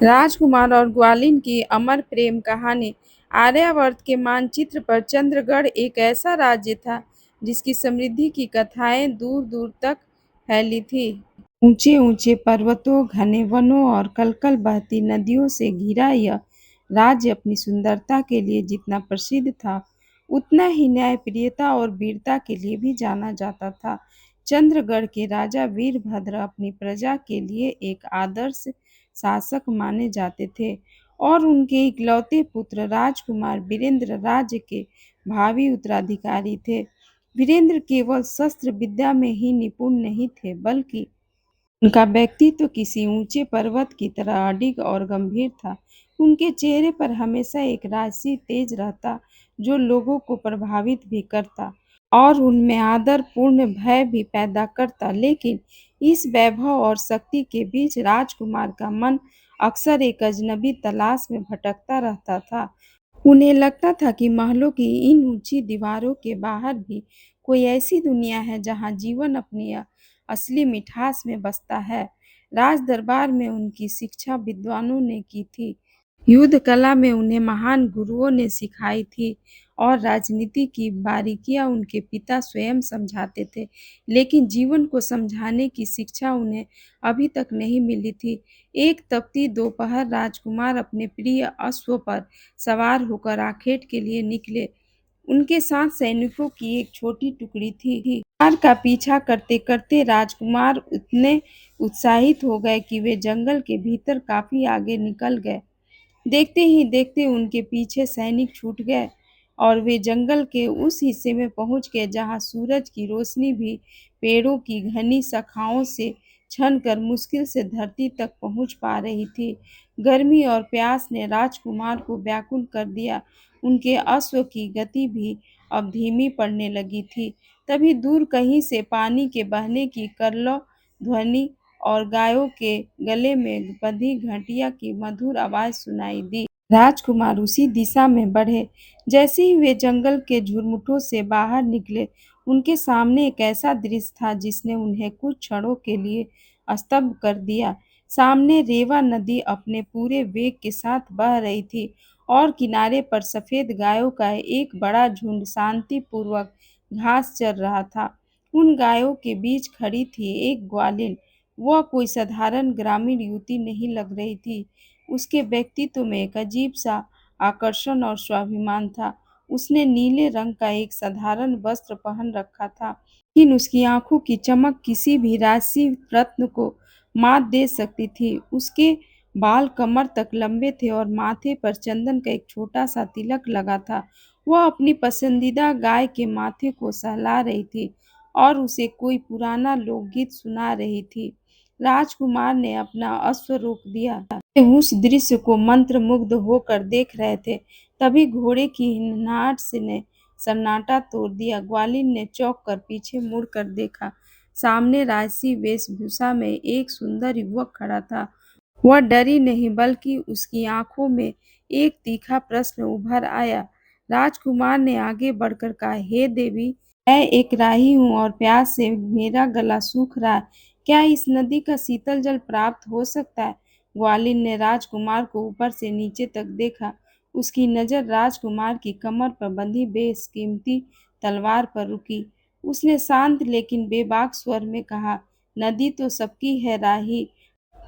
राजकुमार और ग्वालिन की अमर प्रेम कहानी। आर्यावर्त के मानचित्र पर चंद्रगढ़ एक ऐसा राज्य था जिसकी समृद्धि की कथाएं दूर दूर तक फैली थी। ऊंचे ऊंचे पर्वतों, घने वनों और कलकल बहती नदियों से घिरा यह राज्य अपनी सुंदरता के लिए जितना प्रसिद्ध था, उतना ही न्यायप्रियता और वीरता के लिए भी जाना जाता था। चंद्रगढ़ के राजा वीरभद्र अपनी प्रजा के लिए एक आदर्श शासक माने जाते थे और उनके इकलौते पुत्र राजकुमार वीरेंद्र राज्य के भावी उत्तराधिकारी थे। वीरेंद्र केवल शस्त्र विद्या में ही निपुण नहीं थे, बल्कि उनका व्यक्तित्व किसी ऊंचे पर्वत की तरह अडिग और गंभीर था। उनके चेहरे पर हमेशा एक राजसी तेज रहता, जो लोगों को प्रभावित भी करता और उनमें आदरपूर्ण भय भी पैदा करता। लेकिन इस वैभव और शक्ति के बीच राजकुमार का मन अक्सर एक अजनबी तलाश में भटकता रहता था। उन्हें लगता था कि महलों की इन ऊंची दीवारों के बाहर भी कोई ऐसी दुनिया है जहां जीवन अपनी असली मिठास में बसता है। राज दरबार में उनकी शिक्षा विद्वानों ने की थी, युद्ध कला में उन्हें महान गुरुओं ने सिखाई थी और राजनीति की बारीकियां उनके पिता स्वयं समझाते थे। लेकिन जीवन को समझाने की शिक्षा उन्हें अभी तक नहीं मिली थी। एक तपती दोपहर राजकुमार अपने प्रिय अश्व पर सवार होकर आखेट के लिए निकले। उनके साथ सैनिकों की एक छोटी टुकड़ी थी। कार का पीछा करते करते राजकुमार इतने उत्साहित हो गए कि वे जंगल के भीतर काफी आगे निकल गए। देखते ही देखते उनके पीछे सैनिक छूट गए और वे जंगल के उस हिस्से में पहुंच गए जहां सूरज की रोशनी भी पेड़ों की घनी शाखाओं से छनकर मुश्किल से धरती तक पहुंच पा रही थी। गर्मी और प्यास ने राजकुमार को व्याकुल कर दिया। उनके अश्व की गति भी अब धीमी पड़ने लगी थी। तभी दूर कहीं से पानी के बहने की करलो ध्वनि और गायों के गले में बंधी घंटिया की मधुर आवाज सुनाई दी। राजकुमार उसी दिशा में बढ़े। जैसे ही वे जंगल के झुरमुटों से बाहर निकले, उनके सामने एक ऐसा दृश्य था जिसने उन्हें कुछ क्षणों के लिए स्तब्ध कर दिया। सामने रेवा नदी अपने पूरे वेग के साथ बह रही थी और किनारे पर सफेद गायों का एक बड़ा झुंड शांतिपूर्वक घास चर रहा था। उन गायों के बीच खड़ी थी एक ग्वालिन। वह कोई साधारण ग्रामीण युवती नहीं लग रही थी। उसके व्यक्तित्व में एक अजीब सा आकर्षण और स्वाभिमान था। उसने नीले रंग का एक साधारण वस्त्र पहन रखा था, लेकिन उसकी आंखों की चमक किसी भी राशि रत्न को मात दे सकती थी। उसके बाल कमर तक लंबे थे और माथे पर चंदन का एक छोटा सा तिलक लगा था। वह अपनी पसंदीदा गाय के माथे को सहला रही थी और उसे कोई पुराना लोकगीत सुना रही थी। राजकुमार ने अपना अश्व रोक दिया। वे उस दृश्य को मंत्रमुग्ध होकर देख रहे थे। तभी घोड़े की हिनहाट से ने सन्नाटा तोड़ दिया। ग्वालिन ने चौंक कर पीछे मुड़कर देखा। सामने राजसी वेशभूषा में एक सुंदर युवक खड़ा था। वह डरी नहीं, बल्कि उसकी आंखों में एक तीखा प्रश्न उभर आया। राजकुमार ने आगे बढ़कर कहा, हे देवी, मैं एक राही हूँ और प्यास से मेरा गला सूख रहा है। क्या इस नदी का शीतल जल प्राप्त हो सकता है? ग्वालिन ने राजकुमार को ऊपर से नीचे तक देखा। उसकी नजर राजकुमार की कमर पर बंधी बेशकीमती तलवार पर रुकी। उसने शांत लेकिन बेबाक स्वर में कहा, नदी तो सबकी है राही,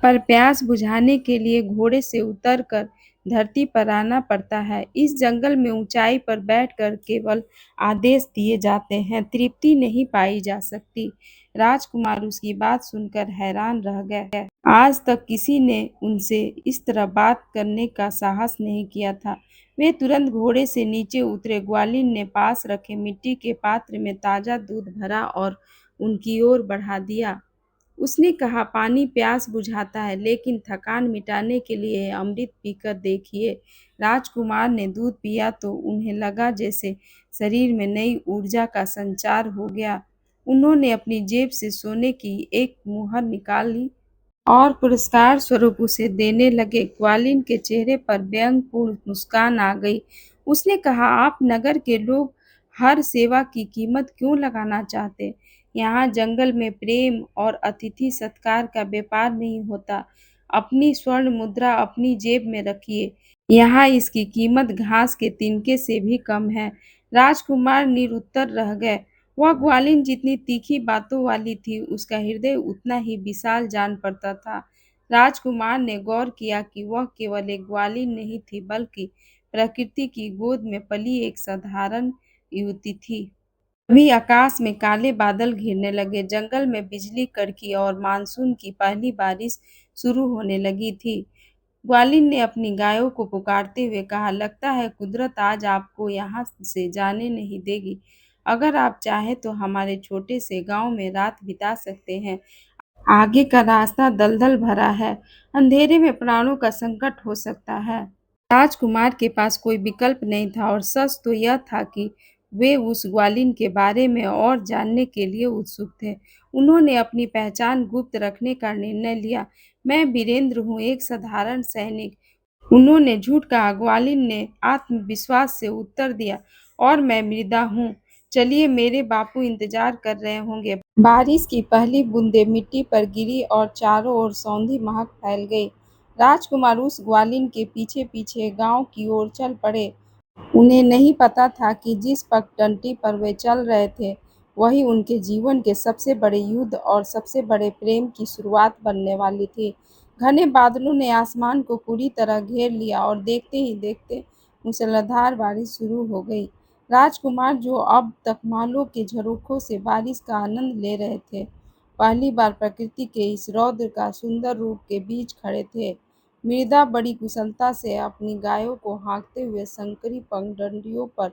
पर प्यास बुझाने के लिए घोड़े से उतरकर धरती पर आना पड़ता है। इस जंगल में ऊंचाई पर बैठकर केवल आदेश दिए जाते हैं, तृप्ति नहीं पाई जा सकती। राजकुमार उसकी बात सुनकर हैरान रह गए। आज तक किसी ने उनसे इस तरह बात करने का साहस नहीं किया था। वे तुरंत घोड़े से नीचे उतरे। ग्वालिन ने पास रखे मिट्टी के पात्र में ताजा दूध भरा और उनकी ओर बढ़ा दिया। उसने कहा, पानी प्यास बुझाता है, लेकिन थकान मिटाने के लिए अमृत पीकर देखिए। राजकुमार ने दूध पिया तो उन्हें लगा जैसे शरीर में नई ऊर्जा का संचार हो गया। उन्होंने अपनी जेब से सोने की एक मुहर निकाली और पुरस्कार स्वरूप उसे देने लगे। ग्वालिन के चेहरे पर व्यंग्यपूर्ण मुस्कान आ गई। उसने कहा, आप नगर के लोग हर सेवा की कीमत क्यों लगाना चाहते? यहाँ जंगल में प्रेम और अतिथि सत्कार का व्यापार नहीं होता। अपनी स्वर्ण मुद्रा अपनी जेब में रखिए। यहाँ इसकी कीमत घास के तिनके से भी कम है। राजकुमार निरुत्तर रह गए। वह ग्वालिन जितनी तीखी बातों वाली थी, उसका हृदय उतना ही विशाल जान पड़ता था। राजकुमार ने गौर किया कि वह केवल एक ग्वालिन नहीं थी, बल्कि प्रकृति की गोद में पली एक साधारण युवती थी। तभी आकाश में काले बादल घिरने लगे, जंगल में बिजली कड़की और मानसून की पहली बारिश शुरू होने लगी थी। ग्वालिन ने अपनी गायों को पुकारते हुए कहा, लगता है कुदरत आज आपको यहाँ से जाने नहीं देगी। अगर आप चाहें तो हमारे छोटे से गांव में रात बिता सकते हैं। आगे का रास्ता दलदल भरा है, अंधेरे में प्राणों का संकट हो सकता है। राजकुमार के पास कोई विकल्प नहीं था, और सच तो यह था कि वे उस ग्वालिन के बारे में और जानने के लिए उत्सुक थे। उन्होंने अपनी पहचान गुप्त रखने का निर्णय लिया। मैं वीरेंद्र हूँ, एक साधारण सैनिक। उन्होंने झूठ कहा। ग्वालिन ने आत्मविश्वास से उत्तर दिया, और मैं मृदा हूँ। चलिए, मेरे बापू इंतजार कर रहे होंगे। बारिश की पहली बूंदें मिट्टी पर गिरी और चारों ओर सौंधी महक फैल गई। राजकुमार उस ग्वालिन के पीछे पीछे गांव की ओर चल पड़े। उन्हें नहीं पता था कि जिस पगडंडी पर वे चल रहे थे, वही उनके जीवन के सबसे बड़े युद्ध और सबसे बड़े प्रेम की शुरुआत बनने वाली थी। घने बादलों ने आसमान को पूरी तरह घेर लिया, और देखते ही देखते मूसलाधार बारिश शुरू हो गई। राजकुमार, जो अब तक मालों के झरोखों से बारिश का आनंद ले रहे थे, पहली बार प्रकृति के इस रौद्र का सुंदर रूप के बीच खड़े थे। मृदा बड़ी कुशलता से अपनी गायों को हाँकते हुए संकरी पगडंडियों पर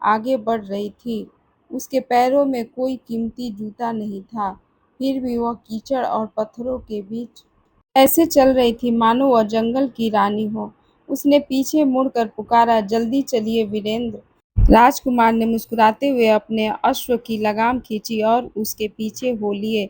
आगे बढ़ रही थी। उसके पैरों में कोई कीमती जूता नहीं था, फिर भी वह कीचड़ और पत्थरों के बीच ऐसे चल रही थी मानो वह जंगल की रानी हो। उसने पीछे मुड़कर पुकारा, जल्दी चलिए वीरेंद्र। राजकुमार ने मुस्कुराते हुए अपने अश्व की लगाम खींची और उसके पीछे हो लिए।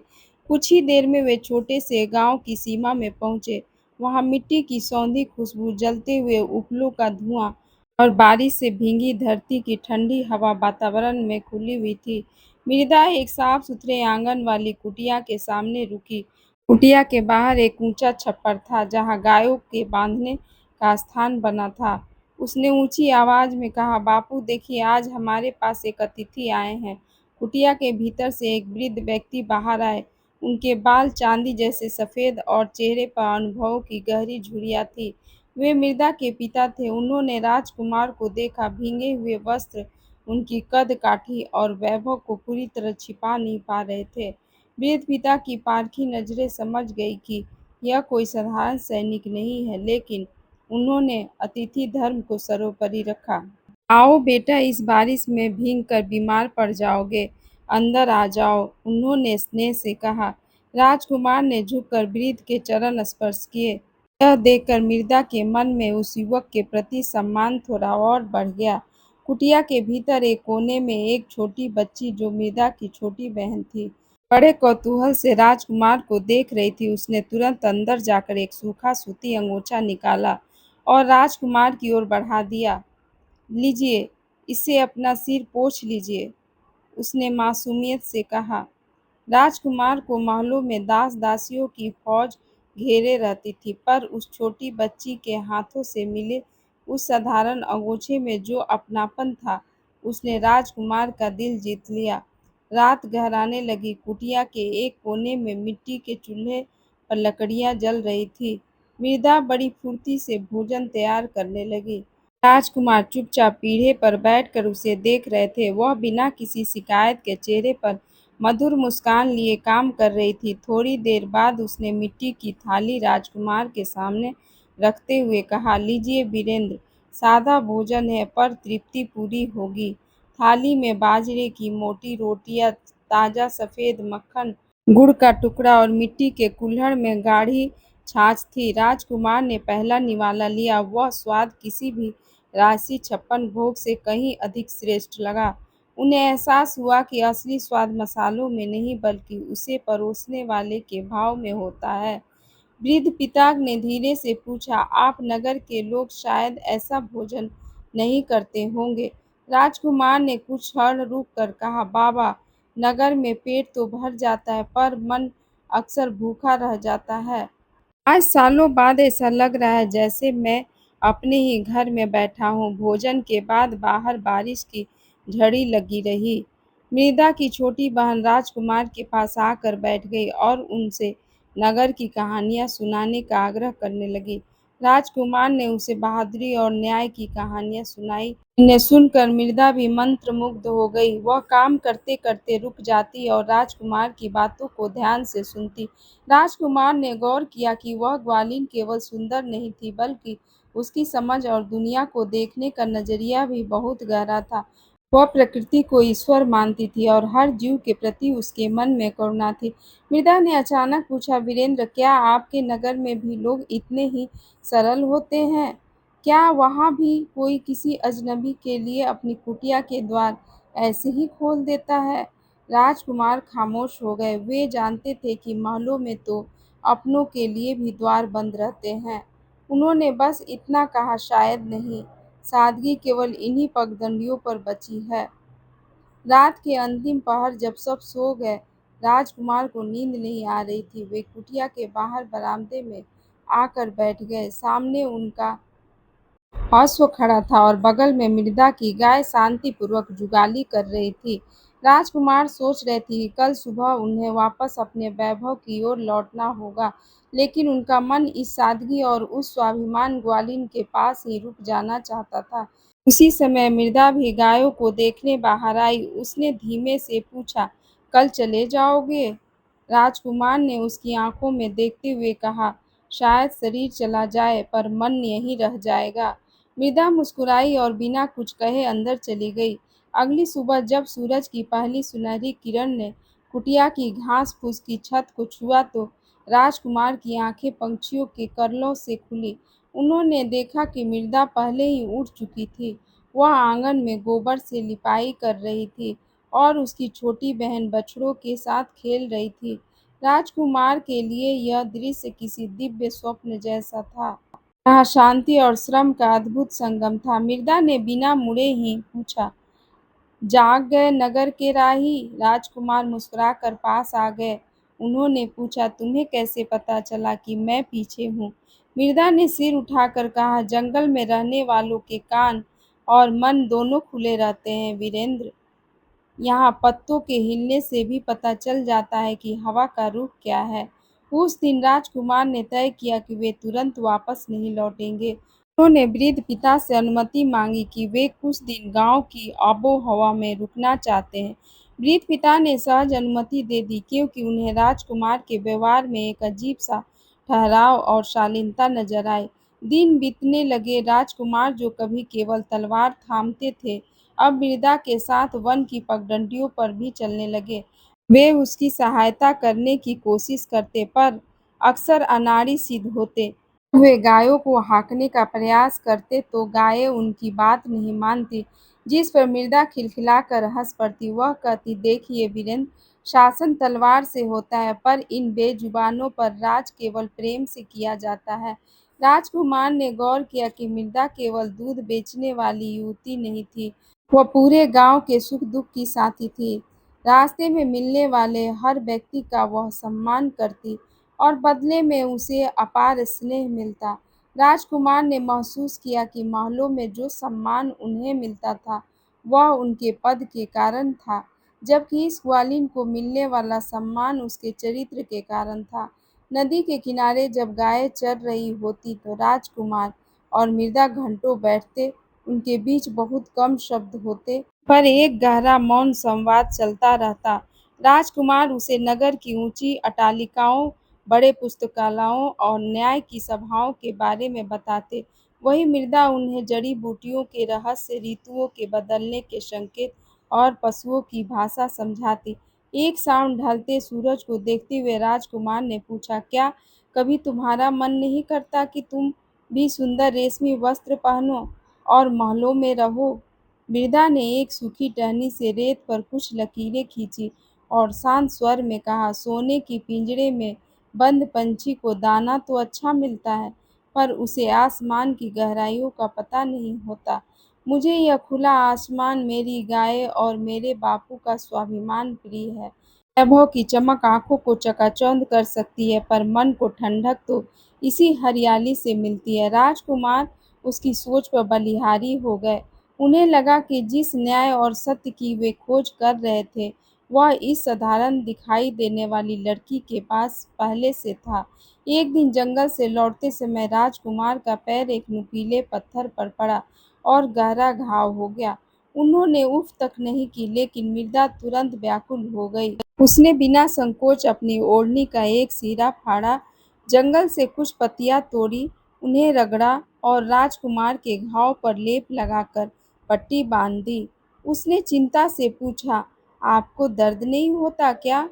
कुछ ही देर में वे छोटे से गांव की सीमा में पहुंचे। वहां मिट्टी की सौंधी खुशबू, जलते हुए उपलों का धुआं और बारिश से भीगी धरती की ठंडी हवा वातावरण में खुली हुई थी। मृदा एक साफ सुथरे आंगन वाली कुटिया के सामने रुकी। कुटिया के बाहर एक ऊंचा छप्पर था, जहां गायों के बांधने का स्थान बना था। उसने ऊंची आवाज में कहा, बापू देखिए, आज हमारे पास एक अतिथि आए हैं। कुटिया के भीतर से एक वृद्ध व्यक्ति बाहर आए। उनके बाल चांदी जैसे सफेद और चेहरे पर अनुभवों की गहरी झुर्रियां थी। वे मृदा के पिता थे। उन्होंने राजकुमार को देखा। भीगे हुए वस्त्र उनकी कद काठी और वैभव को पूरी तरह छिपा नहीं पा रहे थे। वृद्ध पिता की पारखी नजरें समझ गई कि यह कोई साधारण सैनिक नहीं है, लेकिन उन्होंने अतिथि धर्म को सर्वोपरि रखा। आओ बेटा, इस बारिश में भीग कर बीमार पड़ जाओगे। अंदर आ जाओ, उन्होंने स्नेह से कहा। राजकुमार ने झुककर वृद्ध के चरण स्पर्श किए। यह देखकर मृदा के मन में उस युवक के प्रति सम्मान थोड़ा और बढ़ गया। कुटिया के भीतर एक कोने में एक छोटी बच्ची, जो मृदा की छोटी बहन थी, बड़े कौतूहल से राजकुमार को देख रही थी। उसने तुरंत अंदर जाकर एक सूखा सूती अंगोछा निकाला और राजकुमार की ओर बढ़ा दिया। लीजिए, इससे अपना सिर पोंछ लीजिए, उसने मासूमियत से कहा। राजकुमार को महलों में दास दासियों की फौज घेरे रहती थी, पर उस छोटी बच्ची के हाथों से मिले उस साधारण अंगोछे में जो अपनापन था, उसने राजकुमार का दिल जीत लिया। रात गहराने लगी। कुटिया के एक कोने में मिट्टी के चूल्हे पर लकड़ियां जल रही थी। मृदा बड़ी फुर्ती से भोजन तैयार करने लगी। राजकुमार चुपचाप पीढ़े पर बैठकर उसे देख रहे थे। वह बिना किसी शिकायत के चेहरे पर मधुर मुस्कान लिए काम कर रही थी। थोड़ी देर बाद उसने मिट्टी की थाली राजकुमार के सामने रखते हुए कहा, लीजिए वीरेंद्र, सादा भोजन है पर तृप्ति पूरी होगी। थाली में बाजरे की मोटी रोटियां, ताजा सफेद मक्खन, गुड़ का टुकड़ा और मिट्टी के कुल्हड़ में गाढ़ी छाछ थी। राजकुमार ने पहला निवाला लिया। वह स्वाद किसी भी राशि छप्पन भोग से कहीं अधिक श्रेष्ठ लगा। उन्हें एहसास हुआ कि असली स्वाद मसालों में नहीं, बल्कि उसे परोसने वाले के भाव में होता है। वृद्ध पिता ने धीरे से पूछा, आप नगर के लोग शायद ऐसा भोजन नहीं करते होंगे। राजकुमार ने कुछ क्षण रुक कर कहा, बाबा, नगर में पेट तो भर जाता है, पर मन अक्सर भूखा रह जाता है। आज सालों बाद ऐसा लग रहा है जैसे मैं अपने ही घर में बैठा हूँ। भोजन के बाद बाहर बारिश की झड़ी लगी रही। मृदा की छोटी बहन राजकुमार के पास आकर बैठ गई और उनसे नगर की कहानियाँ सुनाने का आग्रह करने लगी। राजकुमार ने उसे बहादुरी और न्याय की कहानियाँ सुनाई। इन्हें सुनकर मृदा भी मंत्रमुग्ध हो गई। वह काम करते करते रुक जाती और राजकुमार की बातों को ध्यान से सुनती। राजकुमार ने गौर किया कि वह ग्वालिन केवल सुंदर नहीं थी, बल्कि उसकी समझ और दुनिया को देखने का नजरिया भी बहुत गहरा था। वह प्रकृति को ईश्वर मानती थी और हर जीव के प्रति उसके मन में करुणा थी। मृदा ने अचानक पूछा, वीरेंद्र, क्या आपके नगर में भी लोग इतने ही सरल होते हैं? क्या वहाँ भी कोई किसी अजनबी के लिए अपनी कुटिया के द्वार ऐसे ही खोल देता है? राजकुमार खामोश हो गए। वे जानते थे कि महलों में तो अपनों के लिए भी द्वार बंद रहते हैं। उन्होंने बस इतना कहा, शायद नहीं, सादगी केवल इन्हीं पगडंडियों पर बची है। रात के अंतिम पहर जब सब सो गए, राजकुमार को नींद नहीं आ रही थी। वे कुटिया के बाहर बरामदे में आकर बैठ गए। सामने उनका अश्व खड़ा था और बगल में मृदा की गाय शांतिपूर्वक जुगाली कर रही थी। राजकुमार सोच रहे थे कि कल सुबह उन्हें वापस अपने वैभव की ओर लौटना होगा, लेकिन उनका मन इस सादगी और उस स्वाभिमान ग्वालिन के पास ही रुक जाना चाहता था। उसी समय मृदा भी गायों को देखने बाहर आई। उसने धीमे से पूछा, कल चले जाओगे? राजकुमार ने उसकी आंखों में देखते हुए कहा, शायद शरीर चला जाए पर मन यहीं रह जाएगा। मृदा मुस्कुराई और बिना कुछ कहे अंदर चली गई। अगली सुबह जब सूरज की पहली सुनहरी किरण ने कुटिया की घास फूस की छत को छुआ तो राजकुमार की आंखें पंछियों के कलरव से खुली। उन्होंने देखा कि मृदा पहले ही उठ चुकी थी। वह आंगन में गोबर से लिपाई कर रही थी और उसकी छोटी बहन बछड़ों के साथ खेल रही थी। राजकुमार के लिए यह दृश्य किसी दिव्य स्वप्न जैसा था। यहाँ शांति और श्रम का अद्भुत संगम था। मृदा ने बिना मुड़े ही पूछा, जाग गए नगर के राही? राजकुमार मुस्कुराकर पास आ गए। उन्होंने पूछा, तुम्हें कैसे पता चला कि मैं पीछे हूँ? मृदा ने सिर उठाकर कहा, जंगल में रहने वालों के कान और मन दोनों खुले रहते हैं वीरेंद्र। यहाँ पत्तों के हिलने से भी पता चल जाता है कि हवा का रुख क्या है। उस दिन राजकुमार ने तय किया कि वे तुरंत वापस नहीं लौटेंगे। उन्होंने वृद्ध पिता से अनुमति मांगी कि वे कुछ दिन गांव की आबो-हवा में रुकना चाहते हैं। वृद्ध पिता ने सहज अनुमति दे दी, क्योंकि उन्हें राजकुमार के व्यवहार में एक अजीब-सा ठहराव और शालीनता नजर आई। दिन बीतने लगे। राजकुमार, जो कभी केवल तलवार थामते थे, अब मृदा के साथ वन की पगडंडियों पर भी चलने लगे। वे उसकी सहायता करने की कोशिश करते, पर अक्सर अनाड़ी सिद्ध होते। वे गायों को हाँकने का प्रयास करते तो गायें उनकी बात नहीं मानती, जिस पर मृदा खिलखिलाकर हंस पड़ती। वह कहती, देखिए वीरेंद्र, शासन तलवार से होता है, पर इन बेजुबानों पर राज केवल प्रेम से किया जाता है। राजकुमार ने गौर किया कि मृदा केवल दूध बेचने वाली युवती नहीं थी, वह पूरे गांव के सुख दुख की साथी थी। रास्ते में मिलने वाले हर व्यक्ति का वह सम्मान करती और बदले में उसे अपार स्नेह मिलता। राजकुमार ने महसूस किया कि महलों में जो सम्मान उन्हें मिलता था, वह उनके पद के कारण था, जबकि इस ग्वालिन को मिलने वाला सम्मान उसके चरित्र के कारण था। नदी के किनारे जब गायें चर रही होती तो राजकुमार और मृदा घंटों बैठते। उनके बीच बहुत कम शब्द होते, पर एक गहरा मौन संवाद चलता रहता। राजकुमार उसे नगर की ऊंची अट्टालिकाओं, बड़े पुस्तकालयों और न्याय की सभाओं के बारे में बताते। वहीं मृदा उन्हें जड़ी बूटियों के रहस्य, ऋतुओं के बदलने के संकेत और पशुओं की भाषा समझाती। एक शाम ढलते सूरज को देखते हुए राजकुमार ने पूछा, क्या कभी तुम्हारा मन नहीं करता कि तुम भी सुंदर रेशमी वस्त्र पहनो और महलों में रहो? मृदा ने एक सूखी टहनी से रेत पर कुछ लकीरें खींची और शांत स्वर में कहा, सोने की पिंजरे में बंद पंछी को दाना तो अच्छा मिलता है, पर उसे आसमान की गहराइयों का पता नहीं होता। मुझे यह खुला आसमान, मेरी गाय और मेरे बापू का स्वाभिमान प्रिय है। वैभव की चमक आंखों को चकाचौंध कर सकती है, पर मन को ठंडक तो इसी हरियाली से मिलती है। राजकुमार उसकी सोच पर बलिहारी हो गए। उन्हें लगा कि जिस न्याय और सत्य की वे खोज कर रहे थे, वह इस साधारण दिखाई देने वाली लड़की के पास पहले से था। एक दिन जंगल से लौटते समय राजकुमार का पैर एक नुकीले पत्थर पर पड़ा और गहरा घाव हो गया। उन्होंने उफ तक नहीं की, लेकिन मृदा तुरंत व्याकुल हो गई। उसने बिना संकोच अपनी ओढ़नी का एक सिरा फाड़ा, जंगल से कुछ पत्तियां तोड़ी, उन्हें रगड़ा और राजकुमार के घाव पर लेप लगाकर पट्टी बांध दी। उसने चिंता से पूछा, आपको दर्द नहीं होता क्या?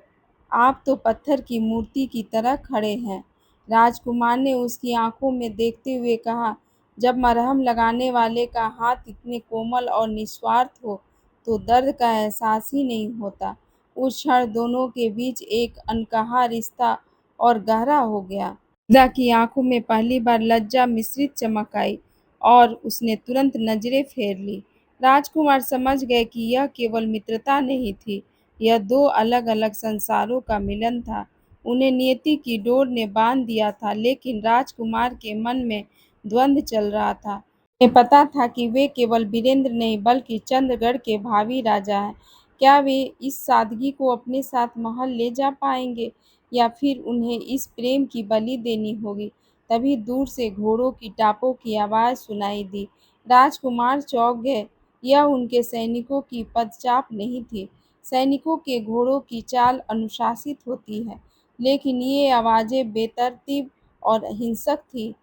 आप तो पत्थर की मूर्ति की तरह खड़े हैं। राजकुमार ने उसकी आंखों में देखते हुए कहा, जब मरहम लगाने वाले का हाथ इतने कोमल और निस्वार्थ हो, तो दर्द का एहसास ही नहीं होता। उस क्षण दोनों के बीच एक अनकहा रिश्ता और गहरा हो गया। वृद्धा की आंखों में पहली बार लज्जा मिश्रित चमक आई और उसने तुरंत नजरें फेर ली। राजकुमार समझ गए कि यह केवल मित्रता नहीं थी, यह दो अलग-अलग संसारों का मिलन था। उन्हें नियति की डोर ने बांध दिया था, लेकिन राजकुमार के मन में द्वंद्व चल रहा था। उन्हें पता था कि वे केवल वीरेंद्र नहीं, बल्कि चंद्रगढ़ के भावी राजा हैं। क्या वे इस सादगी को अपने साथ महल ले जा पाएंगे, या फिर उन्हें इस प्रेम की बलि देनी होगी? तभी दूर से घोड़ों की टापों की आवाज़ सुनाई दी। राजकुमार चौंक गए। यह उनके सैनिकों की पदचाप नहीं थी। सैनिकों के घोड़ों की चाल अनुशासित होती है, लेकिन ये आवाज़ें बेतरतीब और हिंसक थीं।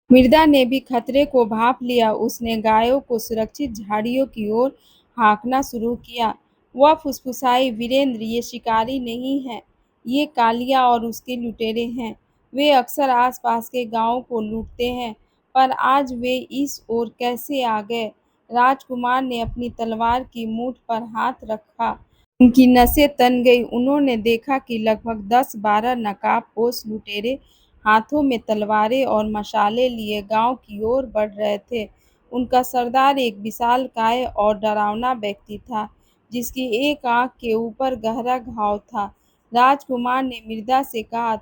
मृदा ने भी खतरे को भांप लिया। उसने गायों को सुरक्षित झाड़ियों की ओर हाँकना शुरू किया। वह फुसफुसाई, वीरेंद्र, ये शिकारी नहीं हैं, ये कालिया और उसके लुटेरे हैं। वे अक्सर आसपास के गांवों को लूटते हैं, पर आज वे इस ओर कैसे आ गए? राजकुमार ने अपनी तलवार की मूठ पर हाथ रखा। उनकी नसें तन गईं। उन्होंने देखा कि लगभग 10-12 नकाबपोश लुटेरे हाथों में तलवारें और मशालें लिए गांव की ओर बढ़ रहे थे। उनका सरदार एक विशालकाय और डरावना व्यक्ति था, जिसकी एक आंख के ऊपर गहरा घाव था। राजकुमार ने मृदा से कहा,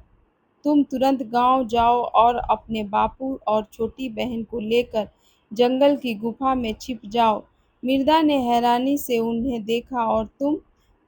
तुम तुरंत गांव जाओ और अपने बापू और छोटी बहन को लेकर जंगल की गुफा में छिप जाओ। मृदा ने हैरानी से उन्हें देखा। और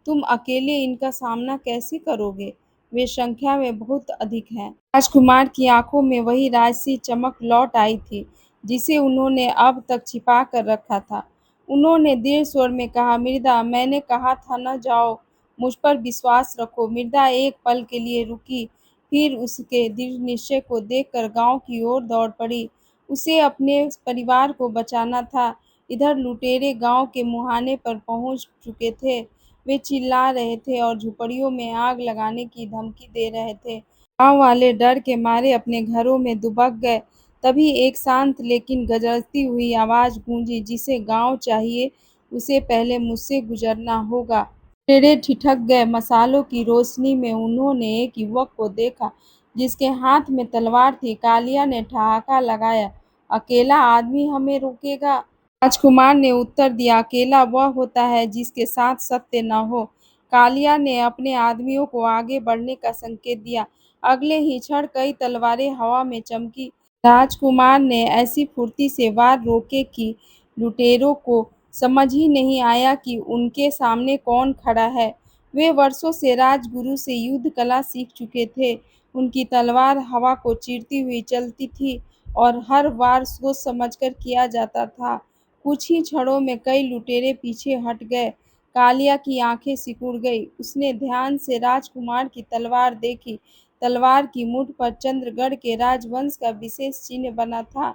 तुम अकेले इनका सामना कैसे करोगे? वे संख्या में बहुत अधिक हैं। राजकुमार की आंखों में वही राजसी चमक लौट आई थी, जिसे उन्होंने अब तक छिपा कर रखा था। उन्होंने दृढ़ स्वर में कहा, मृदा, मैंने कहा था न जाओ, मुझ पर विश्वास रखो। मृदा एक पल के लिए रुकी, फिर उसके दृढ़ निश्चय को देखकर गांव की ओर दौड़ पड़ी। उसे अपने परिवार को बचाना था। इधर लुटेरे गांव के मुहाने पर पहुंच चुके थे। वे चिल्ला रहे थे और झुपड़ियों में आग लगाने की धमकी दे रहे थे। गांव वाले डर के मारे अपने घरों में दुबक गए। तभी एक शांत लेकिन गरजती हुई आवाज गूंजी, जिसे गांव चाहिए, उसे पहले मुझसे गुजरना होगा। लुटेरे ठिठक गए। मशालों की रोशनी में उन्होंने एक युवक को देखा, जिसके हाथ में तलवार थी। कालिया ने ठहाका लगाया, अकेला आदमी हमें रोकेगा? राजकुमार ने उत्तर दिया, अकेला वह होता है जिसके साथ सत्य न हो। कालिया ने अपने आदमियों को आगे बढ़ने का संकेत दिया। अगले ही क्षण कई तलवारें हवा में चमकी। राजकुमार ने ऐसी फुर्ती से वार रोके कि लुटेरों को समझ ही नहीं आया कि उनके सामने कौन खड़ा है। वे वर्षों से राजगुरु से युद्ध कला सीख चुके थे। उनकी तलवार हवा को चीरती हुई चलती थी और हर वार सोच समझकर किया जाता था। कुछ ही क्षणों में कई लुटेरे पीछे हट गए। कालिया की आंखें सिकुड़ गईं। उसने ध्यान से राजकुमार की तलवार देखी। तलवार की मुठ पर चंद्रगढ़ के राजवंश का विशेष चिन्ह बना था।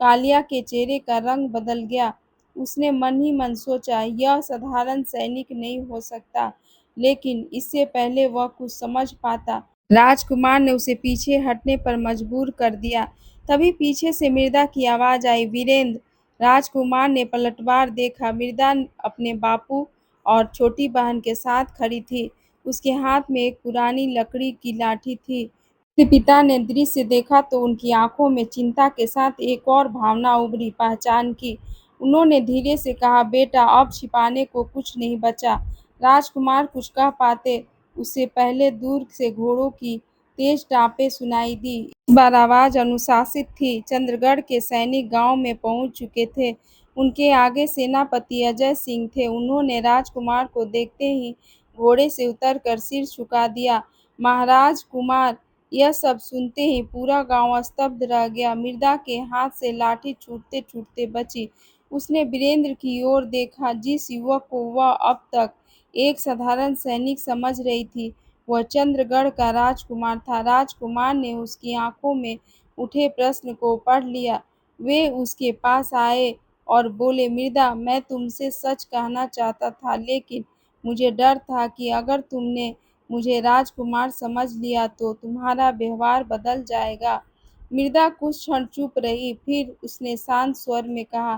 कालिया के चेहरे का रंग बदल गया। उसने मन ही मन सोचा, यह साधारण सैनिक नहीं हो सकता, लेकिन इससे पहले वह कुछ समझ पाता। राजकुमार ने उसे पीछे हटने पर मजबूर कर दिया। तभी पीछे से मृदा की आवाज आई, वीरेंद्र। राजकुमार ने पलटवार देखा। मृदा अपने बापू और छोटी बहन के साथ खड़ी थी। उसके हाथ में एक पुरानी लकड़ी की लाठी थी। उसके पिता ने दृश्य देखा तो उनकी आंखों में चिंता के साथ एक और भावना उभरी, पहचान की। उन्होंने धीरे से कहा, बेटा, अब छिपाने को कुछ नहीं बचा। राजकुमार कुछ कह पाते उससे पहले दूर से घोड़ों की तेज टापें सुनाई दी। इस बार आवाज अनुशासित थी। चंद्रगढ़ के सैनिक गांव में पहुंच चुके थे। उनके आगे सेनापति अजय सिंह थे। उन्होंने राजकुमार को देखते ही घोड़े से उतरकर सिर झुका दिया। महाराज कुमार! यह सब सुनते ही पूरा गांव स्तब्ध रह गया। मृदा के हाथ से लाठी छूटते छूटते बची। उसने वीरेंद्र की ओर देखा, जिस युवक को वह अब तक एक साधारण सैनिक समझ रही थी, वह चंद्रगढ़ का राजकुमार था। राजकुमार ने उसकी आंखों में उठे प्रश्न को पढ़ लिया। वे उसके पास आए और बोले, मृदा, मैं तुमसे सच कहना चाहता था, लेकिन मुझे डर था कि अगर तुमने मुझे राजकुमार समझ लिया तो तुम्हारा व्यवहार बदल जाएगा। मृदा कुछ क्षण चुप रही, फिर उसने शांत स्वर में कहा,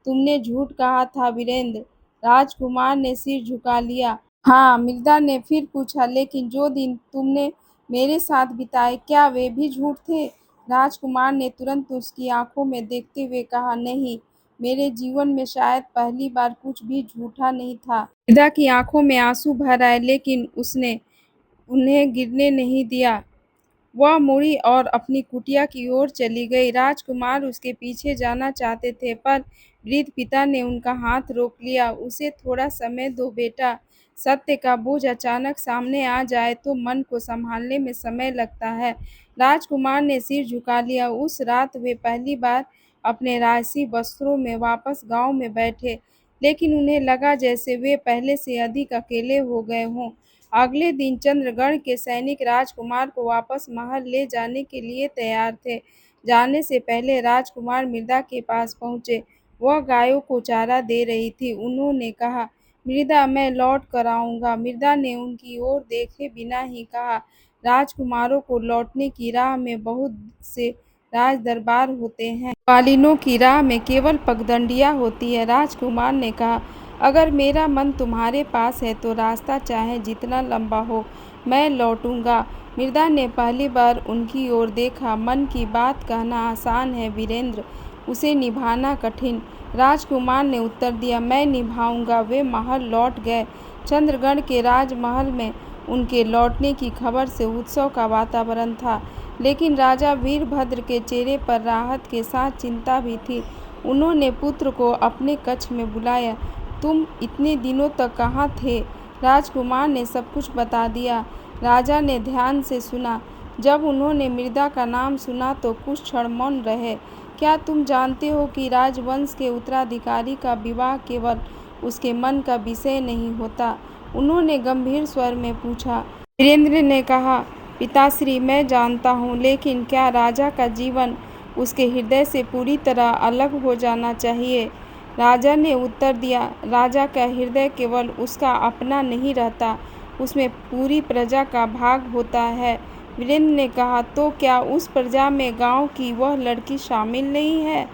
तुमने झूठ कहा था वीरेंद्र। राजकुमार ने सिर झुका लिया। हाँ, मृदा ने फिर पूछा, लेकिन जो दिन तुमने मेरे साथ बिताए, क्या वे भी झूठ थे? राजकुमार ने तुरंत उसकी आंखों में देखते हुए कहा, नहीं, मेरे जीवन में शायद पहली बार कुछ भी झूठा नहीं था। मृदा की आंखों में आंसू भर आए, लेकिन उसने उन्हें गिरने नहीं दिया। वह मुड़ी और अपनी कुटिया की ओर चली गई। राजकुमार उसके पीछे जाना चाहते थे, पर वृद्ध पिता ने उनका हाथ रोक लिया। उसे थोड़ा समय दो बेटा। सत्य का बोझ अचानक सामने आ जाए तो मन को संभालने में समय लगता है। राजकुमार ने सिर झुका लिया। उस रात वे पहली बार अपने राजसी वस्त्रों में वापस गांव में बैठे, लेकिन उन्हें लगा जैसे वे पहले से अधिक अकेले हो गए हों। अगले दिन चंद्रगढ़ के सैनिक राजकुमार को वापस महल ले जाने के लिए तैयार थे। जाने से पहले राजकुमार मृदा के पास पहुंचे। वह गायों को चारा दे रही थी। उन्होंने कहा, मृदा, मैं लौट कर आऊंगा। मृदा ने उनकी ओर देखे बिना ही कहा, राजकुमारों को लौटने की राह में बहुत से राज दरबार होते हैं। ग्वालिनों की राह में केवल पगडंडियां होती है। राजकुमार ने कहा, अगर मेरा मन तुम्हारे पास है तो रास्ता चाहे जितना लंबा हो, मैं लौटूंगा। मृदा ने पहली बार उनकी ओर देखा। मन की बात कहना आसान है वीरेंद्र, उसे निभाना कठिन। राजकुमार ने उत्तर दिया, मैं निभाऊंगा। वे महल लौट गए। चंद्रगढ़ के राजमहल में उनके लौटने की खबर से उत्सव का वातावरण था, लेकिन राजा वीरभद्र के चेहरे पर राहत के साथ चिंता भी थी। उन्होंने पुत्र को अपने कक्ष में बुलाया। तुम इतने दिनों तक कहाँ थे? राजकुमार ने सब कुछ बता दिया। राजा ने ध्यान से सुना। जब उन्होंने मृदा का नाम सुना तो कुछ क्षण मौन रहे। क्या तुम जानते हो कि राजवंश के उत्तराधिकारी का विवाह केवल उसके मन का विषय नहीं होता? उन्होंने गंभीर स्वर में पूछा। वीरेंद्र ने कहा, पिताश्री, मैं जानता हूँ, लेकिन क्या राजा का जीवन उसके हृदय से पूरी तरह अलग हो जाना चाहिए? राजा ने उत्तर दिया, राजा का हृदय केवल उसका अपना नहीं रहता, उसमें पूरी प्रजा का भाग होता है। वीरेंद्र ने कहा, तो क्या उस प्रजा में गांव की वह लड़की शामिल नहीं है?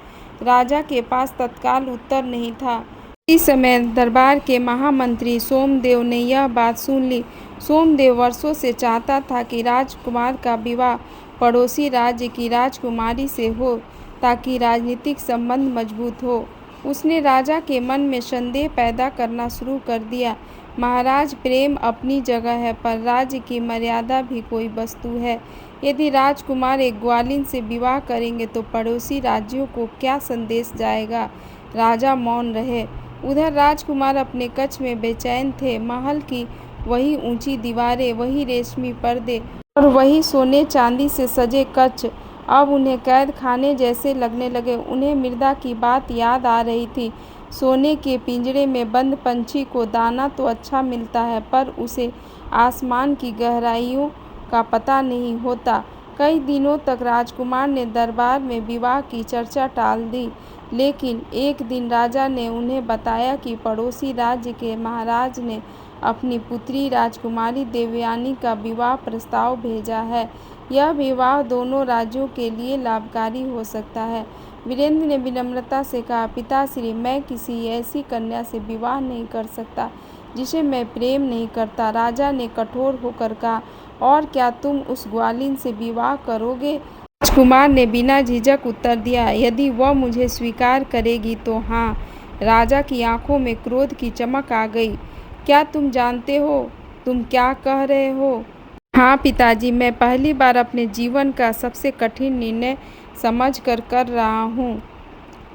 राजा के पास तत्काल उत्तर नहीं था। इस समय दरबार के महामंत्री सोमदेव ने यह बात सुन ली। सोमदेव वर्षों से चाहता था कि राजकुमार का विवाह पड़ोसी राज्य की राजकुमारी से हो, ताकि राजनीतिक संबंध मजबूत हो। उसने राजा के मन में संदेह पैदा करना शुरू कर दिया। महाराज, प्रेम अपनी जगह है, पर राज्य की मर्यादा भी कोई वस्तु है। यदि राजकुमार एक ग्वालिन से विवाह करेंगे तो पड़ोसी राज्यों को क्या संदेश जाएगा? राजा मौन रहे। उधर राजकुमार अपने कक्ष में बेचैन थे। महल की वही ऊंची दीवारें, वही रेशमी पर्दे और वही सोने चांदी से सजे कक्ष अब उन्हें कैद खाने जैसे लगने लगे। उन्हें मृदा की बात याद आ रही थी। सोने के पिंजरे में बंद पंछी को दाना तो अच्छा मिलता है, पर उसे आसमान की गहराइयों का पता नहीं होता। कई दिनों तक राजकुमार ने दरबार में विवाह की चर्चा टाल दी, लेकिन एक दिन राजा ने उन्हें बताया कि पड़ोसी राज्य के महाराज ने अपनी पुत्री राजकुमारी देवयानी का विवाह प्रस्ताव भेजा है। यह विवाह दोनों राज्यों के लिए लाभकारी हो सकता है। वीरेंद्र ने विनम्रता से कहा, पिताश्री, मैं किसी ऐसी कन्या से विवाह नहीं कर सकता जिसे मैं प्रेम नहीं करता। राजा ने कठोर होकर कहा, और क्या तुम उस ग्वालिन से विवाह करोगे? राजकुमार ने बिना झिझक उत्तर दिया, यदि वह मुझे स्वीकार करेगी तो हाँ। राजा की आंखों में क्रोध की चमक आ गई। क्या तुम जानते हो तुम क्या कह रहे हो? हाँ पिताजी, मैं पहली बार अपने जीवन का सबसे कठिन निर्णय समझकर कर रहा हूँ।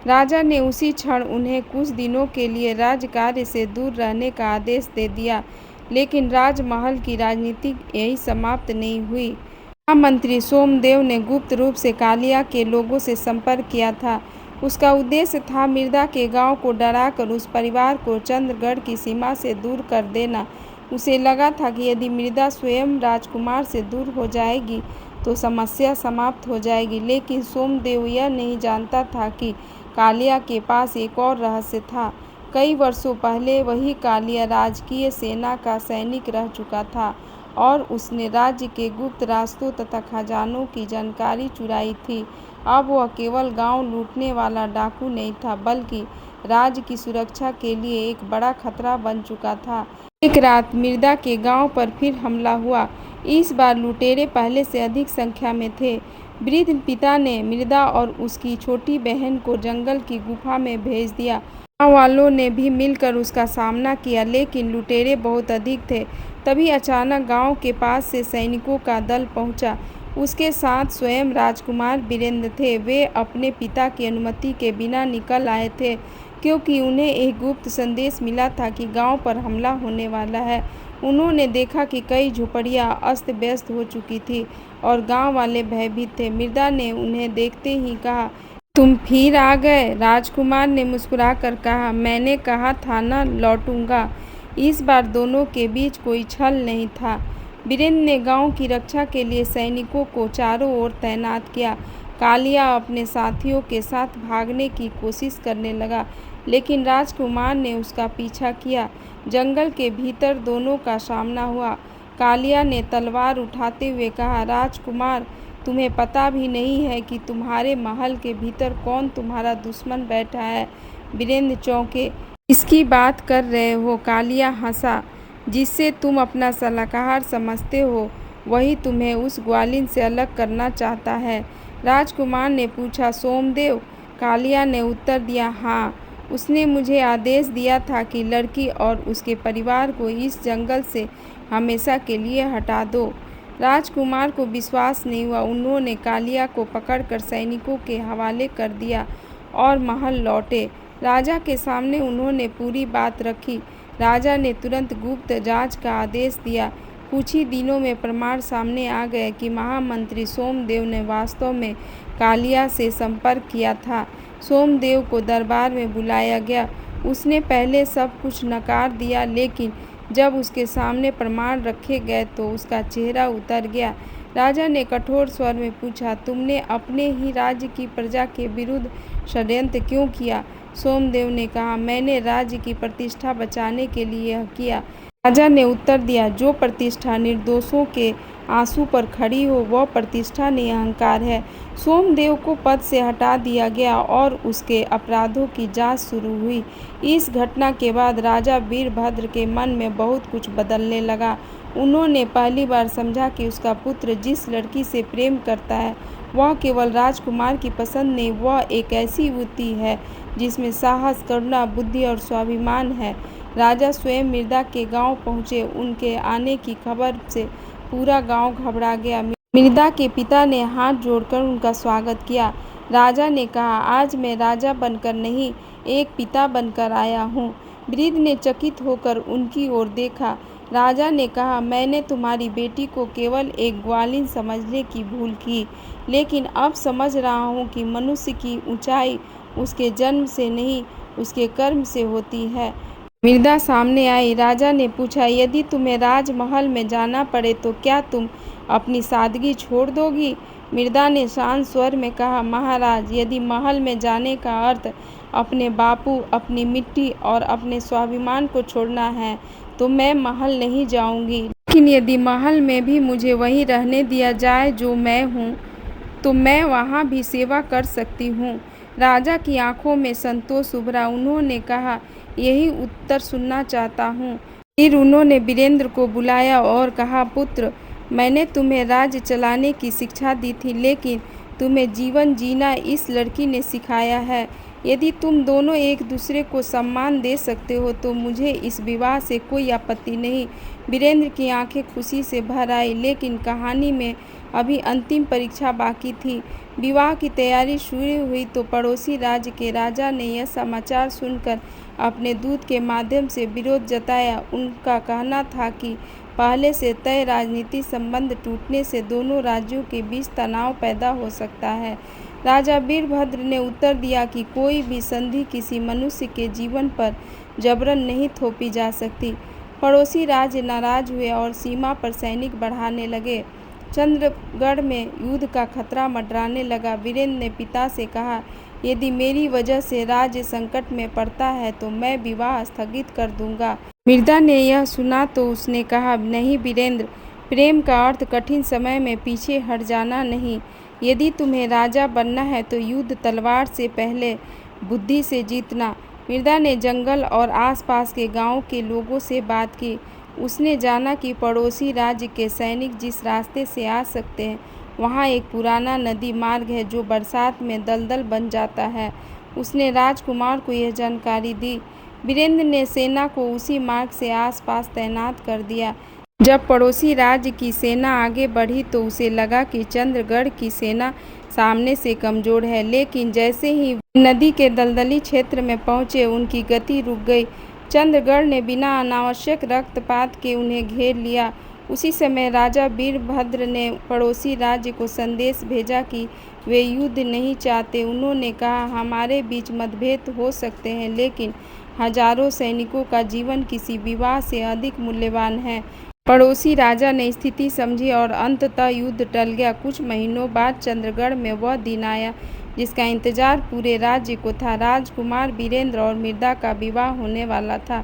राजा ने उसी क्षण उन्हें कुछ दिनों के लिए राजकार्य से दूर रहने का आदेश दे दिया, लेकिन राजमहल की राजनीति यही समाप्त नहीं हुई। महामंत्री सोमदेव ने गुप्त रूप से कालिया के लोगों से संपर्क किया था। उसका उद्देश्य था मृदा के गांव को डराकर उस परिवार को चंद्रगढ़ की सीमा से दूर कर देना। उसे लगा था कि यदि मृदा स्वयं राजकुमार से दूर हो जाएगी तो समस्या समाप्त हो जाएगी, लेकिन सोमदेव यह नहीं जानता था कि कालिया के पास एक और रहस्य था। कई वर्षों पहले वही कालिया राजकीय सेना का सैनिक रह चुका था और उसने राज्य के गुप्त रास्तों तथा खजानों की जानकारी चुराई थी। अब वह केवल गांव लूटने वाला डाकू नहीं था, बल्कि राज्य की सुरक्षा के लिए एक बड़ा खतरा बन चुका था। एक रात मृदा के गांव पर फिर हमला हुआ। इस बार लुटेरे पहले से अधिक संख्या में थे। वृद्ध पिता ने मृदा और उसकी छोटी बहन को जंगल की गुफा में भेज दिया। गाँव वालों ने भी मिलकर उसका सामना किया, लेकिन लुटेरे बहुत अधिक थे। तभी अचानक गांव के पास से सैनिकों का दल पहुंचा। उसके साथ स्वयं राजकुमार वीरेंद्र थे। वे अपने पिता की अनुमति के बिना निकल आए थे, क्योंकि उन्हें एक गुप्त संदेश मिला था कि गांव पर हमला होने वाला है। उन्होंने देखा कि कई झोपड़ियां अस्त व्यस्त हो चुकी थी और गांव वाले भयभीत थे। मृदा ने उन्हें देखते ही कहा, तुम फिर आ गए। राजकुमार ने मुस्कुराकर कहा, मैंने कहा था ना लौटूंगा। इस बार दोनों के बीच कोई छल नहीं था। वीरेंद्र ने गांव की रक्षा के लिए सैनिकों को चारों ओर तैनात किया। कालिया अपने साथियों के साथ भागने की कोशिश करने लगा, लेकिन राजकुमार ने उसका पीछा किया। जंगल के भीतर दोनों का सामना हुआ। कालिया ने तलवार उठाते हुए कहा, राजकुमार, तुम्हें पता भी नहीं है कि तुम्हारे महल के भीतर कौन तुम्हारा दुश्मन बैठा है। वीरेंद्र चौंके। इसकी बात कर रहे हो? कालिया हंसा। जिससे तुम अपना सलाहकार समझते हो, वही तुम्हें उस ग्वालिन से अलग करना चाहता है। राजकुमार ने पूछा, सोमदेव? कालिया ने उत्तर दिया, हाँ। उसने मुझे आदेश दिया था कि लड़की और उसके परिवार को इस जंगल से हमेशा के लिए हटा दो। राजकुमार को विश्वास नहीं हुआ। उन्होंने कालिया को पकड़कर सैनिकों के हवाले कर दिया और महल लौटे। राजा के सामने उन्होंने पूरी बात रखी। राजा ने तुरंत गुप्त जांच का आदेश दिया। कुछ ही दिनों में प्रमाण सामने आ गए कि महामंत्री सोमदेव ने वास्तव में कालिया से संपर्क किया था। सोमदेव को दरबार में बुलाया गया। उसने पहले सब कुछ नकार दिया, लेकिन जब उसके सामने प्रमाण रखे गए तो उसका चेहरा उतर गया। राजा ने कठोर स्वर में पूछा, तुमने अपने ही राज्य की प्रजा के विरुद्ध षड्यंत्र क्यों किया? सोमदेव ने कहा, मैंने राज्य की प्रतिष्ठा बचाने के लिए यह किया। राजा ने उत्तर दिया, जो प्रतिष्ठा निर्दोषों के आंसू पर खड़ी हो, वह प्रतिष्ठा नहीं अहंकार है। सोमदेव को पद से हटा दिया गया और उसके अपराधों की जांच शुरू हुई। इस घटना के बाद राजा वीरभद्र के मन में बहुत कुछ बदलने लगा। उन्होंने पहली बार समझा कि उसका पुत्र जिस लड़की से प्रेम करता है, वह केवल राजकुमार की पसंद नहीं, वह एक ऐसी युवती है जिसमें साहस, करुणा, बुद्धि और स्वाभिमान है। राजा स्वयं मृदा के गांव पहुंचे। उनके आने की खबर से पूरा गांव घबरा गया। मृदा के पिता ने हाथ जोड़कर उनका स्वागत किया। राजा ने कहा, आज मैं राजा बनकर नहीं, एक पिता बनकर आया हूँ। वृद्ध ने चकित होकर उनकी ओर देखा। राजा ने कहा, मैंने तुम्हारी बेटी को केवल एक ग्वालिन समझने की भूल की, लेकिन अब समझ रहा हूँ कि मनुष्य की ऊंचाई उसके जन्म से नहीं, उसके कर्म से होती है। मृदा सामने आई। राजा ने पूछा, यदि तुम्हें राजमहल में जाना पड़े तो क्या तुम अपनी सादगी छोड़ दोगी? मृदा ने शांत स्वर में कहा, महाराज, यदि महल में जाने का अर्थ अपने बापू, अपनी मिट्टी और अपने स्वाभिमान को छोड़ना है, तो मैं महल नहीं जाऊंगी। लेकिन यदि महल में भी मुझे वहीं रहने दिया जाए जो मैं हूँ, तो मैं वहाँ भी सेवा कर सकती हूँ। राजा की आंखों में संतोष उभरा। उन्होंने कहा, यही उत्तर सुनना चाहता हूँ। फिर उन्होंने वीरेंद्र को बुलाया और कहा, पुत्र, मैंने तुम्हें राज्य चलाने की शिक्षा दी थी, लेकिन तुम्हें जीवन जीना इस लड़की ने सिखाया है। यदि तुम दोनों एक दूसरे को सम्मान दे सकते हो तो मुझे इस विवाह से कोई आपत्ति नहीं। वीरेंद्र की आंखें खुशी से भर आई, लेकिन कहानी में अभी अंतिम परीक्षा बाकी थी। विवाह की तैयारी शुरू हुई तो पड़ोसी राज्य के राजा ने यह समाचार सुनकर अपने दूत के माध्यम से विरोध जताया। उनका कहना था कि पहले से तय राजनीतिक संबंध टूटने से दोनों राज्यों के बीच तनाव पैदा हो सकता है। राजा वीरभद्र ने उत्तर दिया कि कोई भी संधि किसी मनुष्य के जीवन पर जबरन नहीं थोपी जा सकती। पड़ोसी राज्य नाराज हुए और सीमा पर सैनिक बढ़ाने लगे। चंद्रगढ़ में युद्ध का खतरा मंडराने लगा। वीरेंद्र ने पिता से कहा, यदि मेरी वजह से राज्य संकट में पड़ता है तो मैं विवाह स्थगित कर दूंगा। मृदा ने यह सुना तो उसने कहा, नहीं वीरेंद्र, प्रेम का अर्थ कठिन समय में पीछे हट जाना नहीं। यदि तुम्हें राजा बनना है तो युद्ध तलवार से पहले बुद्धि से जीतना। मृदा ने जंगल और आसपास के गांव के लोगों से बात की। उसने जाना कि पड़ोसी राज्य के सैनिक जिस रास्ते से आ सकते हैं, वहां एक पुराना नदी मार्ग है जो बरसात में दलदल बन जाता है। उसने राजकुमार को यह जानकारी दी। वीरेंद्र ने सेना को उसी मार्ग से आसपास तैनात कर दिया। जब पड़ोसी राज्य की सेना आगे बढ़ी तो उसे लगा कि चंद्रगढ़ की सेना सामने से कमजोर है, लेकिन जैसे ही नदी के दलदली क्षेत्र में पहुंचे उनकी गति रुक गई। चंद्रगढ़ ने बिना अनावश्यक रक्तपात के उन्हें घेर लिया। उसी समय राजा वीरभद्र ने पड़ोसी राज्य को संदेश भेजा कि वे युद्ध नहीं चाहते। उन्होंने कहा, हमारे बीच मतभेद हो सकते हैं, लेकिन हजारों सैनिकों का जीवन किसी विवाह से अधिक मूल्यवान है। पड़ोसी राजा ने स्थिति समझी और अंततः युद्ध टल गया। कुछ महीनों बाद चंद्रगढ़ में वह दिन आया जिसका इंतजार पूरे राज्य को था। राजकुमार वीरेंद्र और मृदा का विवाह होने वाला था।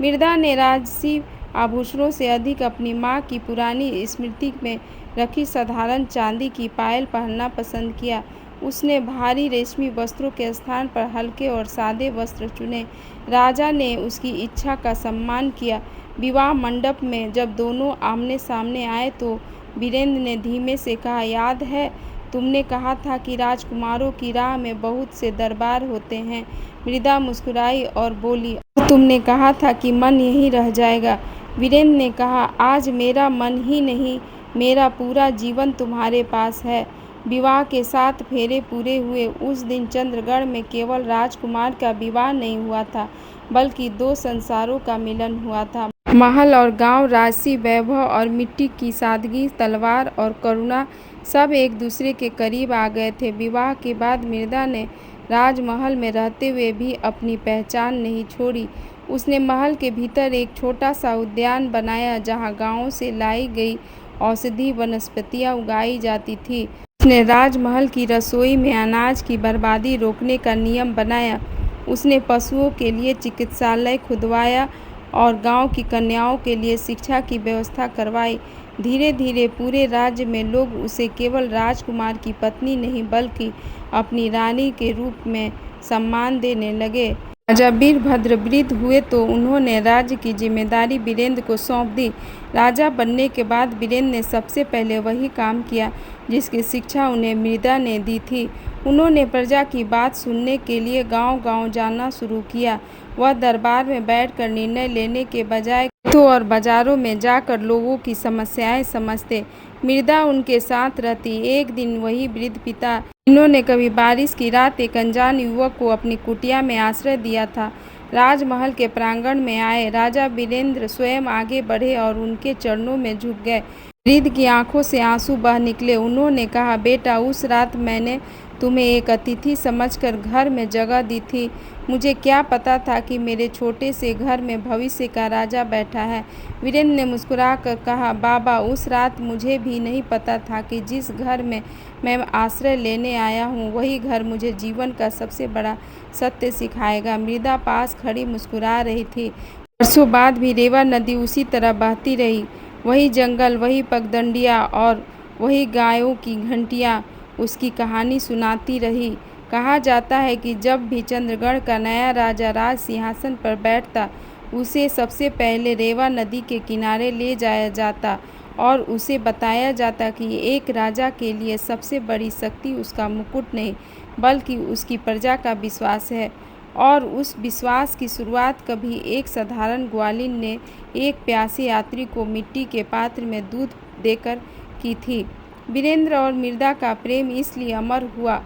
मृदा ने राजसी आभूषणों से अधिक अपनी मां की पुरानी स्मृति में रखी साधारण चांदी की पायल पहनना पसंद किया। उसने भारी रेशमी वस्त्रों के स्थान पर हल्के और सादे वस्त्र चुने। राजा ने उसकी इच्छा का सम्मान किया। विवाह मंडप में जब दोनों आमने सामने आए तो वीरेंद्र ने धीमे से कहा, याद है तुमने कहा था कि राजकुमारों की राह में बहुत से दरबार होते हैं। मृदा मुस्कुराई और बोली, और तुमने कहा था कि मन यहीं रह जाएगा। वीरेंद्र ने कहा, आज मेरा मन ही नहीं, मेरा पूरा जीवन तुम्हारे पास है। विवाह के 7 फेरे पूरे हुए। उस दिन चंद्रगढ़ में केवल राजकुमार का विवाह नहीं हुआ था, बल्कि 2 संसारों का मिलन हुआ था। महल और गांव, राजसी वैभव और मिट्टी की सादगी, तलवार और करुणा, सब एक दूसरे के करीब आ गए थे। विवाह के बाद मृदा ने राजमहल में रहते हुए भी अपनी पहचान नहीं छोड़ी। उसने महल के भीतर एक छोटा सा उद्यान बनाया जहां गांवों से लाई गई औषधि वनस्पतियां उगाई जाती थी। उसने राजमहल की रसोई में अनाज की बर्बादी रोकने का नियम बनाया। उसने पशुओं के लिए चिकित्सालय खुदवाया और गांव की कन्याओं के लिए शिक्षा की व्यवस्था करवाई। धीरे धीरे पूरे राज्य में लोग उसे केवल राजकुमार की पत्नी नहीं बल्कि अपनी रानी के रूप में सम्मान देने लगे। राजा वीरभद्र वृद्ध हुए तो उन्होंने राज्य की जिम्मेदारी वीरेंद्र को सौंप दी। राजा बनने के बाद वीरेंद्र ने सबसे पहले वही काम किया जिसकी शिक्षा उन्हें मृदा ने दी थी। उन्होंने प्रजा की बात सुनने के लिए गांव-गांव जाना शुरू किया। वह दरबार में बैठकर निर्णय लेने के बजाय खेतों और बाजारों में जाकर लोगों की समस्याएं समझते। मृदा उनके साथ रहती। एक दिन वही वृद्ध पिता, जिन्होंने कभी बारिश की रात एक अनजान युवक को अपनी कुटिया में आश्रय दिया था, राजमहल के प्रांगण में आए। राजा वीरेंद्र स्वयं आगे बढ़े और उनके चरणों में झुक गए। वृद्ध की आंखों से आंसू बह निकले। उन्होंने कहा, बेटा, उस रात मैंने तुम्हें एक अतिथि समझकर घर में जगह दी थी। मुझे क्या पता था कि मेरे छोटे से घर में भविष्य का राजा बैठा है। वीरेंद्र ने मुस्कुराकर कहा, बाबा, उस रात मुझे भी नहीं पता था कि जिस घर में मैं आश्रय लेने आया हूँ वही घर मुझे जीवन का सबसे बड़ा सत्य सिखाएगा। मृदा पास खड़ी मुस्कुरा रही थी। वर्षों बाद भी रेवा नदी उसी तरह बहती रही। वही जंगल, वही पगडंडियाँ और वही गायों की घंटियाँ उसकी कहानी सुनाती रही। कहा जाता है कि जब भी चंद्रगढ़ का नया राजा राज सिंहासन पर बैठता, उसे सबसे पहले रेवा नदी के किनारे ले जाया जाता और उसे बताया जाता कि एक राजा के लिए सबसे बड़ी शक्ति उसका मुकुट नहीं, बल्कि उसकी प्रजा का विश्वास है। और उस विश्वास की शुरुआत कभी एक साधारण ग्वालिन ने एक प्यासे यात्री को मिट्टी के पात्र में दूध देकर की थी। वीरेंद्र और मृदा का प्रेम इसलिए अमर हुआ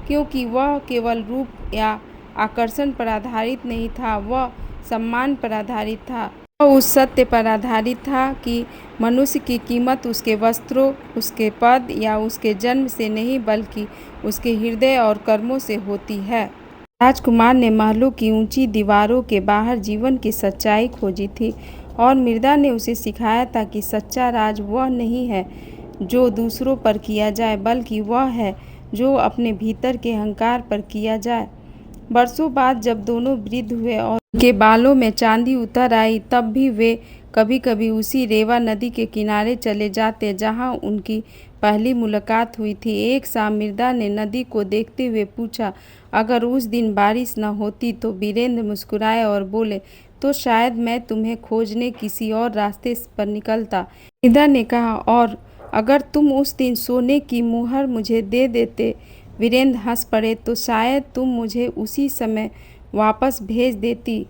क्योंकि वह केवल रूप या आकर्षण पर आधारित नहीं था, वह सम्मान पर आधारित था। वह उस सत्य पर आधारित था कि मनुष्य की कीमत उसके वस्त्रों, उसके पद या उसके जन्म से नहीं बल्कि उसके हृदय और कर्मों से होती है। राजकुमार ने महलों की ऊंची दीवारों के बाहर जीवन की सच्चाई खोजी थी और मृदा ने उसे सिखाया था कि सच्चा राज वह नहीं है जो दूसरों पर किया जाए, बल्कि वह है जो अपने भीतर के अहंकार पर किया जाए। बरसों बाद जब दोनों वृद्ध हुए और उनके बालों में चांदी उतर आई, तब भी वे कभी कभी उसी रेवा नदी के किनारे चले जाते जहां उनकी पहली मुलाकात हुई थी। एक शाम मृदा ने नदी को देखते हुए पूछा, अगर उस दिन बारिश न होती? तो वीरेंद्र मुस्कुराए और बोले, तो शायद मैं तुम्हें खोजने किसी और रास्ते पर निकलता। मृदा ने कहा, और अगर तुम उस दिन सोने की मुहर मुझे दे देते? वीरेंद्र हंस पड़े, तो शायद तुम मुझे उसी समय वापस भेज देती।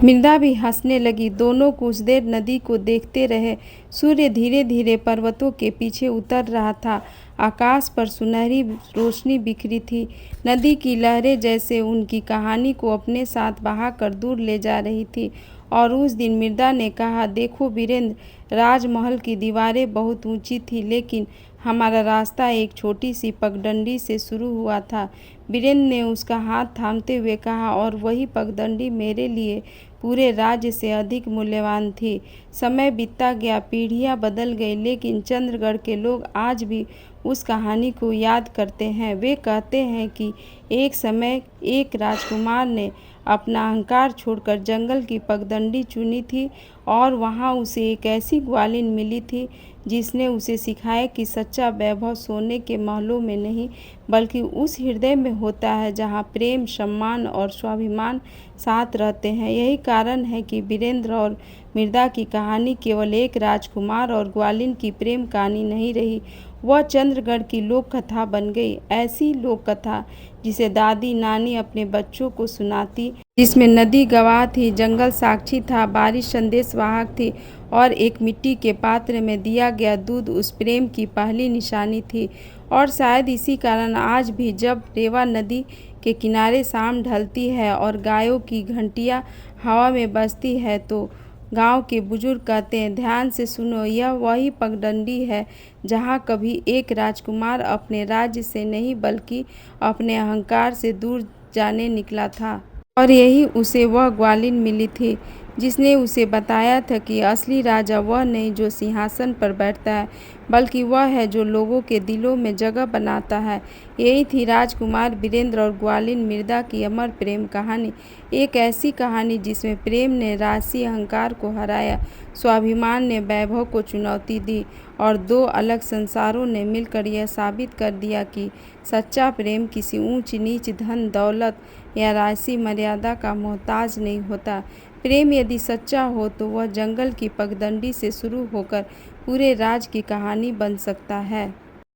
मृदा भी हंसने लगी। दोनों कुछ देर नदी को देखते रहे। सूर्य धीरे धीरे पर्वतों के पीछे उतर रहा था। आकाश पर सुनहरी रोशनी बिखरी थी। नदी की लहरें जैसे उनकी कहानी को अपने साथ बहाकर दूर ले जा रही थी। और उस दिन मृदा ने कहा, देखो वीरेंद्र, राजमहल की दीवारें बहुत ऊंची थी, लेकिन हमारा रास्ता एक छोटी सी पगडंडी से शुरू हुआ था। वीरेंद्र ने उसका हाथ थामते हुए कहा, और वही पगडंडी मेरे लिए पूरे राज्य से अधिक मूल्यवान थी। समय बीतता गया, पीढ़ियां बदल गई, लेकिन चंद्रगढ़ के लोग आज भी उस कहानी को याद करते हैं। वे कहते हैं कि एक समय एक राजकुमार ने अपना अहंकार छोड़कर जंगल की पगडंडी चुनी थी और वहां उसे एक ऐसी ग्वालिन मिली थी जिसने उसे सिखाया कि सच्चा वैभव सोने के महलों में नहीं बल्कि उस हृदय में होता है जहां प्रेम, सम्मान और स्वाभिमान साथ रहते हैं। यही कारण है कि वीरेंद्र और मृदा की कहानी केवल एक राजकुमार और ग्वालिन की प्रेम कहानी नहीं रही, वह चंद्रगढ़ की लोक कथा बन गई। ऐसी लोक कथा जिसे दादी नानी अपने बच्चों को सुनाती, जिसमें नदी गवाह थी, जंगल साक्षी था, बारिश संदेशवाहक थी और एक मिट्टी के पात्र में दिया गया दूध उस प्रेम की पहली निशानी थी। और शायद इसी कारण आज भी जब रेवा नदी के किनारे शाम ढलती है और गायों की घंटियां हवा में बजती है, तो गांव के बुजुर्ग कहते हैं, ध्यान से सुनो, यह वही पगडंडी है जहां कभी एक राजकुमार अपने राज्य से नहीं बल्कि अपने अहंकार से दूर जाने निकला था। और यही उसे वह ग्वालिन मिली थी जिसने उसे बताया था कि असली राजा वह नहीं जो सिंहासन पर बैठता है, बल्कि वह है जो लोगों के दिलों में जगह बनाता है। यही थी राजकुमार वीरेंद्र और ग्वालिन मृदा की अमर प्रेम कहानी। एक ऐसी कहानी जिसमें प्रेम ने राजसी अहंकार को हराया, स्वाभिमान ने वैभव को चुनौती दी और दो अलग संसारों ने मिलकर यह साबित कर दिया कि सच्चा प्रेम किसी ऊंच नीच, धन दौलत या राजसी मर्यादा का मोहताज नहीं होता। प्रेम यदि सच्चा हो तो वह जंगल की पगडंडी से शुरू होकर पूरे राज की कहानी बन सकता है।